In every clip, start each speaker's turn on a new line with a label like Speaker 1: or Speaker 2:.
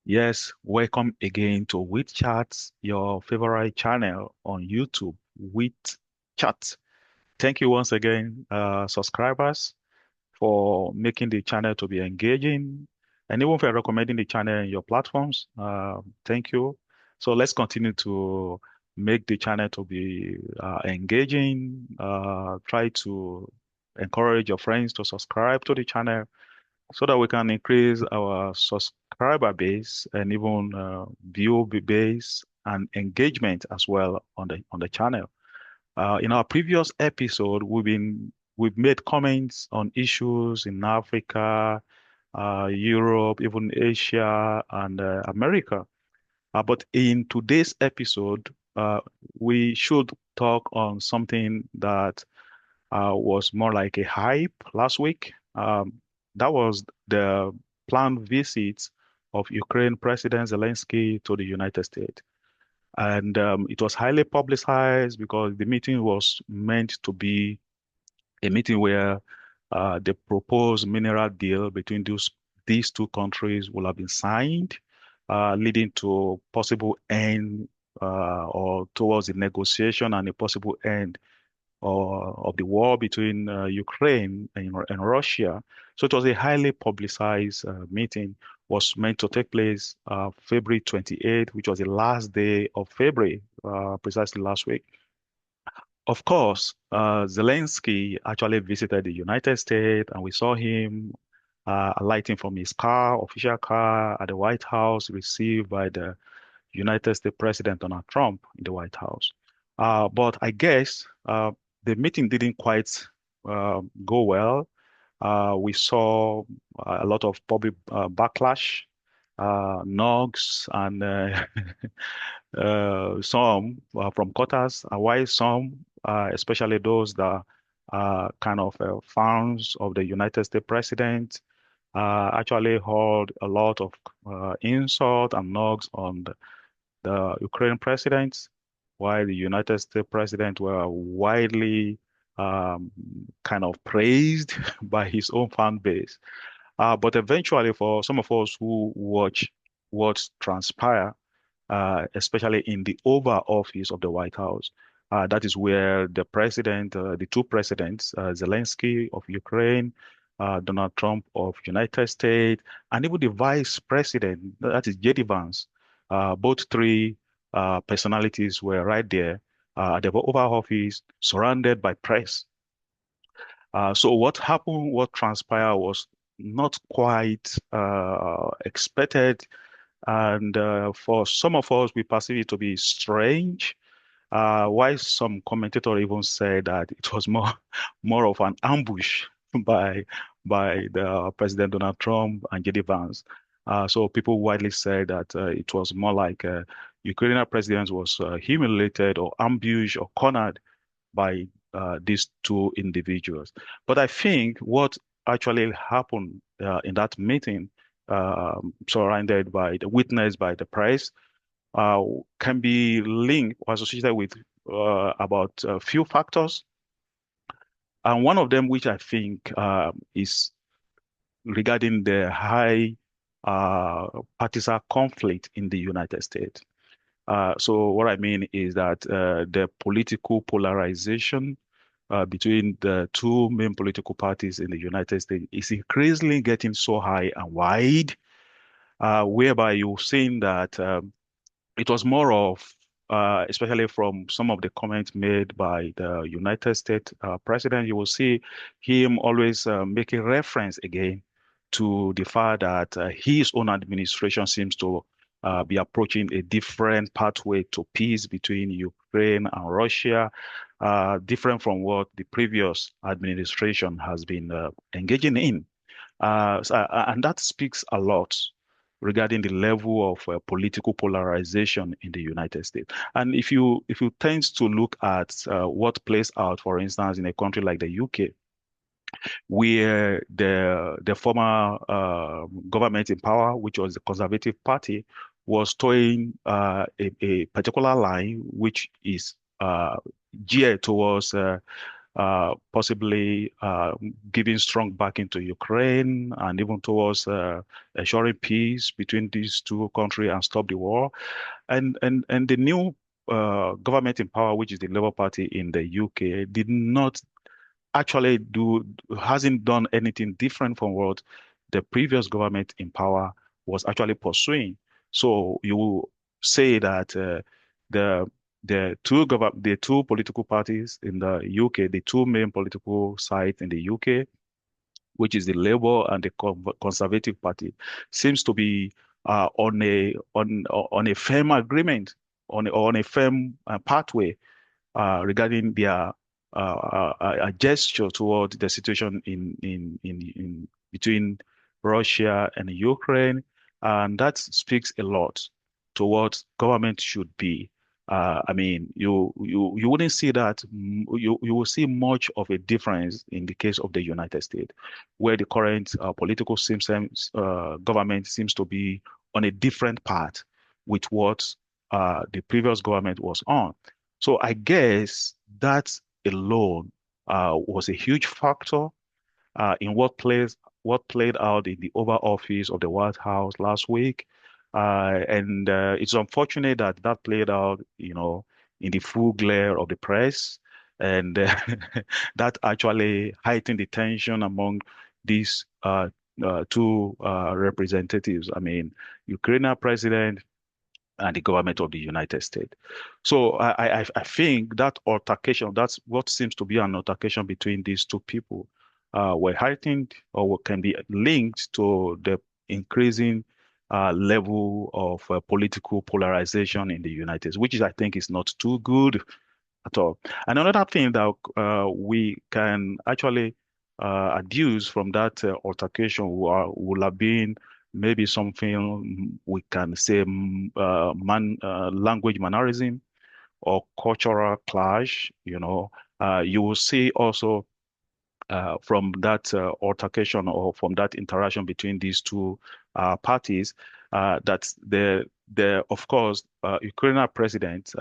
Speaker 1: Yes, welcome again to With Chats, your favorite channel on YouTube, With Chat. Thank you once again, subscribers, for making the channel to be engaging and even for recommending the channel in your platforms. Thank you. So let's continue to make the channel to be engaging. Try to encourage your friends to subscribe to the channel so that we can increase our subscriber base and even view base and engagement as well on the channel. In our previous episode, we've made comments on issues in Africa, Europe, even Asia, and America. But in today's episode, we should talk on something that was more like a hype last week. That was the planned visit of Ukraine President Zelensky to the United States. And it was highly publicized because the meeting was meant to be a meeting where the proposed mineral deal between these two countries will have been signed, leading to possible end or towards the negotiation and a possible end of the war between Ukraine and Russia. So it was a highly publicized meeting, was meant to take place February 28th, which was the last day of February, precisely last week. Of course, Zelensky actually visited the United States, and we saw him alighting from his car, official car, at the White House, received by the United States President Donald Trump in the White House. But I guess the meeting didn't quite go well. We saw a lot of public backlash, knocks, and some from quarters, while some, especially those that are kind of fans of the United States president, actually heard a lot of insult and knocks on the Ukraine president, while the United States president were widely um, kind of praised by his own fan base. But eventually, for some of us who watch what transpire, especially in the Oval Office of the White House, that is where the two presidents, Zelensky of Ukraine, Donald Trump of United States, and even the vice president, that is JD Vance, both three personalities were right there at the Oval Office, surrounded by press. So what happened, what transpired was not quite expected. And for some of us, we perceive it to be strange. Why some commentator even said that it was more of an ambush by by the President Donald Trump and JD Vance. So people widely said that it was more like Ukrainian president was humiliated or ambushed or cornered by these two individuals. But I think what actually happened in that meeting, surrounded by the witness by the press, uh, can be linked or associated with about a few factors. And one of them, which I think is regarding the high partisan conflict in the United States. So what I mean is that the political polarization between the two main political parties in the United States is increasingly getting so high and wide, whereby you're seeing that it was more of, especially from some of the comments made by the United States president, you will see him always making reference again to the fact that his own administration seems to be approaching a different pathway to peace between Ukraine and Russia, different from what the previous administration has been engaging in. And that speaks a lot regarding the level of political polarization in the United States. And if you tend to look at what plays out, for instance, in a country like the UK, where the former government in power, which was the Conservative Party, was towing a particular line which is geared towards possibly giving strong backing to Ukraine and even towards assuring peace between these two countries and stop the war. And the new government in power, which is the Labour Party in the UK, did not actually hasn't done anything different from what the previous government in power was actually pursuing. So you say that the the two political parties in the UK, the two main political sides in the UK, which is the Labour and the Conservative Party, seems to be on a firm agreement, on a firm pathway regarding their gesture toward the situation in between Russia and Ukraine, and that speaks a lot to what government should be. I mean, you wouldn't see that. You will see much of a difference in the case of the United States, where the current political government seems to be on a different path with what the previous government was on. So I guess that alone was a huge factor in what played out in the Oval Office of the White House last week. And it's unfortunate that that played out, in the full glare of the press, and that actually heightened the tension among these two representatives. I mean, Ukrainian president and the government of the United States. So I think that altercation, that's what seems to be an altercation between these two people, were heightened or can be linked to the increasing level of political polarization in the United States, which is, I think, is not too good at all. And another thing that we can actually adduce from that altercation would have been maybe something we can say language mannerism or cultural clash. You will see also from that altercation or from that interaction between these two parties, that of course, Ukrainian president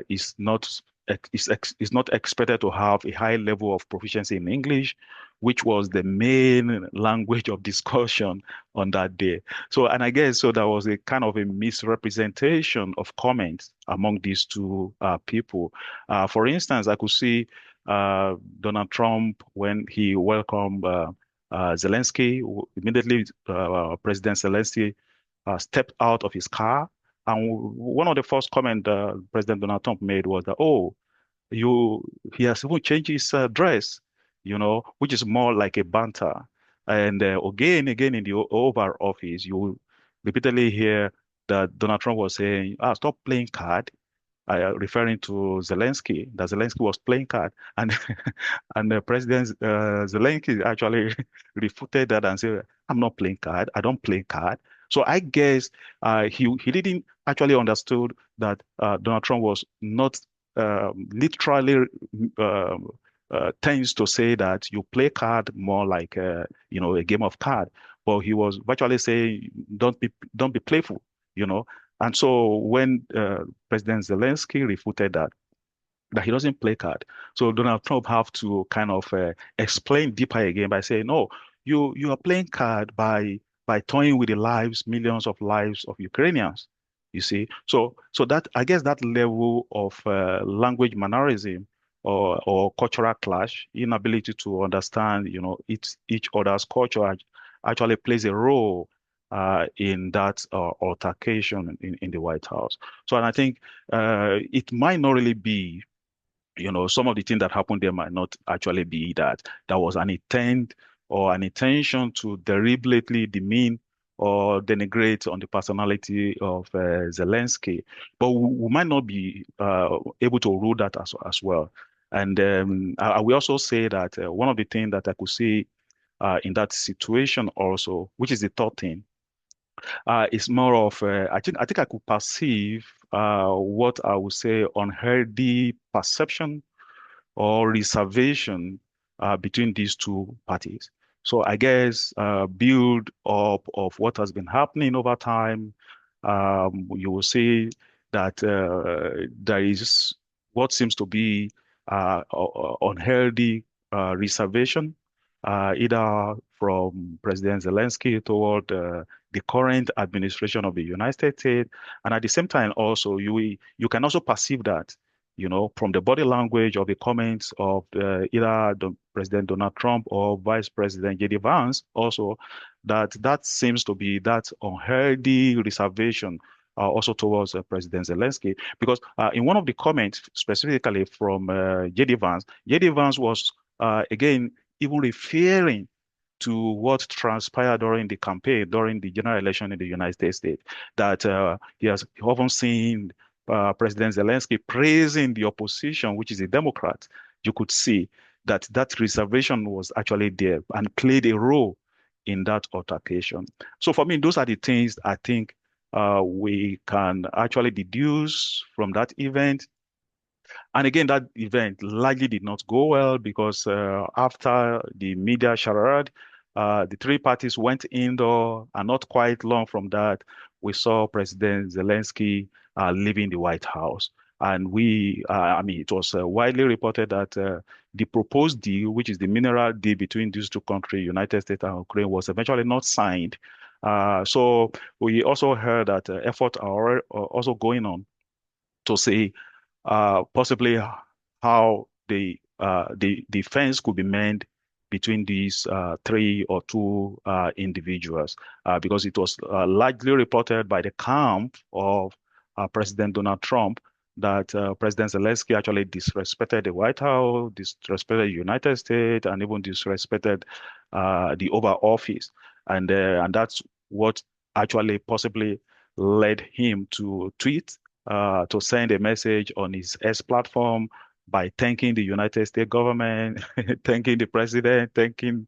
Speaker 1: is not is not expected to have a high level of proficiency in English, which was the main language of discussion on that day. So, and I guess so there was a kind of a misrepresentation of comments among these two people. For instance, I could see Donald Trump, when he welcomed Zelensky, immediately President Zelensky stepped out of his car. And one of the first comments President Donald Trump made was that, oh, you he has even changed his dress, which is more like a banter. And again in the Oval Office, you repeatedly hear that Donald Trump was saying, stop playing card, referring to Zelensky, that Zelensky was playing card, and and President Zelensky actually refuted that and said, "I'm not playing card. I don't play card." So I guess he didn't actually understood that Donald Trump was not literally uh, tends to say that you play card more like a game of card, but he was virtually saying don't be playful, you know. And so when President Zelensky refuted that he doesn't play card, so Donald Trump have to kind of explain deeper again by saying, no, you are playing card by toying with the lives, millions of lives of Ukrainians. You see, so that I guess that level of language mannerism or cultural clash, inability to understand, each other's culture actually plays a role in that altercation in the White House. So, and I think it might not really be, some of the things that happened there might not actually be that was an intent or an intention to deliberately demean or denigrate on the personality of Zelensky. But we might not be able to rule that as well. And I will also say that one of the things that I could see in that situation also, which is the third thing, is more of I think I could perceive what I would say unhealthy perception or reservation between these two parties. So I guess build up of what has been happening over time, you will see that there is what seems to be unhealthy reservation, either from President Zelensky toward the current administration of the United States, and at the same time, also you can also perceive that, from the body language of the comments of either President Donald Trump or Vice President J.D. Vance, also that seems to be that unhealthy reservation also towards President Zelensky. Because in one of the comments, specifically from J.D. Vance was again even referring to what transpired during the campaign, during the general election in the United States, that he has often seen President Zelensky praising the opposition, which is a Democrat. You could see that that reservation was actually there and played a role in that altercation. So for me, those are the things I think we can actually deduce from that event. And again, that event largely did not go well because after the media charade, the three parties went indoor, and not quite long from that, we saw President Zelensky leaving the White House. And I mean, it was widely reported that the proposed deal, which is the mineral deal between these two countries, United States and Ukraine, was eventually not signed. So we also heard that efforts are also going on to say possibly how the fence could be made between these three or two individuals, because it was largely reported by the camp of President Donald Trump that President Zelensky actually disrespected the White House, disrespected the United States, and even disrespected the Oval Office, and that's what actually possibly led him to tweet to send a message on his X platform by thanking the United States government, thanking the president, thanking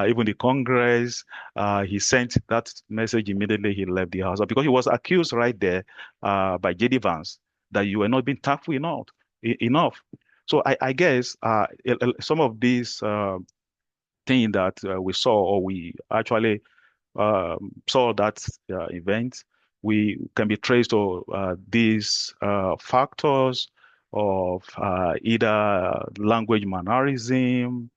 Speaker 1: even the Congress. He sent that message immediately he left the house because he was accused right there by J.D. Vance that you were not being tactful enough. So I guess some of these things that we saw or we actually saw that event, we can be traced to these factors of either language mannerism,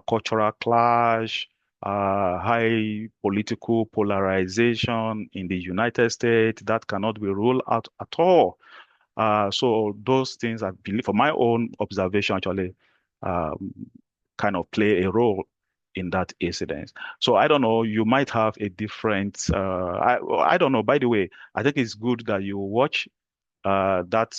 Speaker 1: cultural clash, high political polarization in the United States that cannot be ruled out at all. So those things, I believe, from my own observation, actually, um, kind of play a role in that incident. So I don't know, you might have a different, I don't know. By the way, I think it's good that you watch that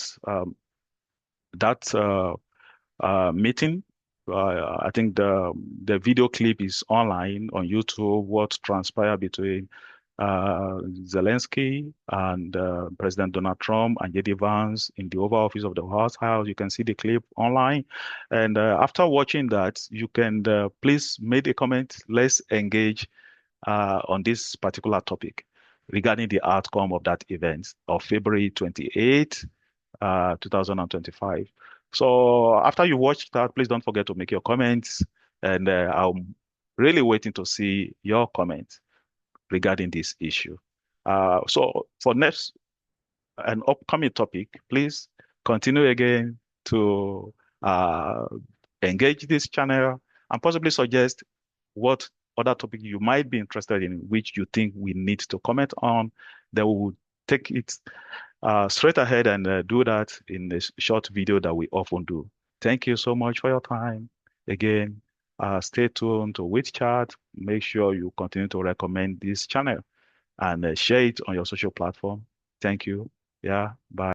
Speaker 1: meeting. I think the video clip is online on YouTube. What transpired between Zelensky and President Donald Trump and J.D. Vance in the Oval Office of the White House. You can see the clip online. And after watching that, you can please make a comment. Let's engage on this particular topic regarding the outcome of that event of February 28th, 2025. So after you watch that, please don't forget to make your comments. And I'm really waiting to see your comments regarding this issue. So for next an upcoming topic, please continue again to uh, engage this channel and possibly suggest what other topic you might be interested in, which you think we need to comment on. Then we will take it straight ahead and do that in this short video that we often do. Thank you so much for your time. Again, stay tuned to Wit Chat. Make sure you continue to recommend this channel and share it on your social platform. Thank you. Yeah, bye.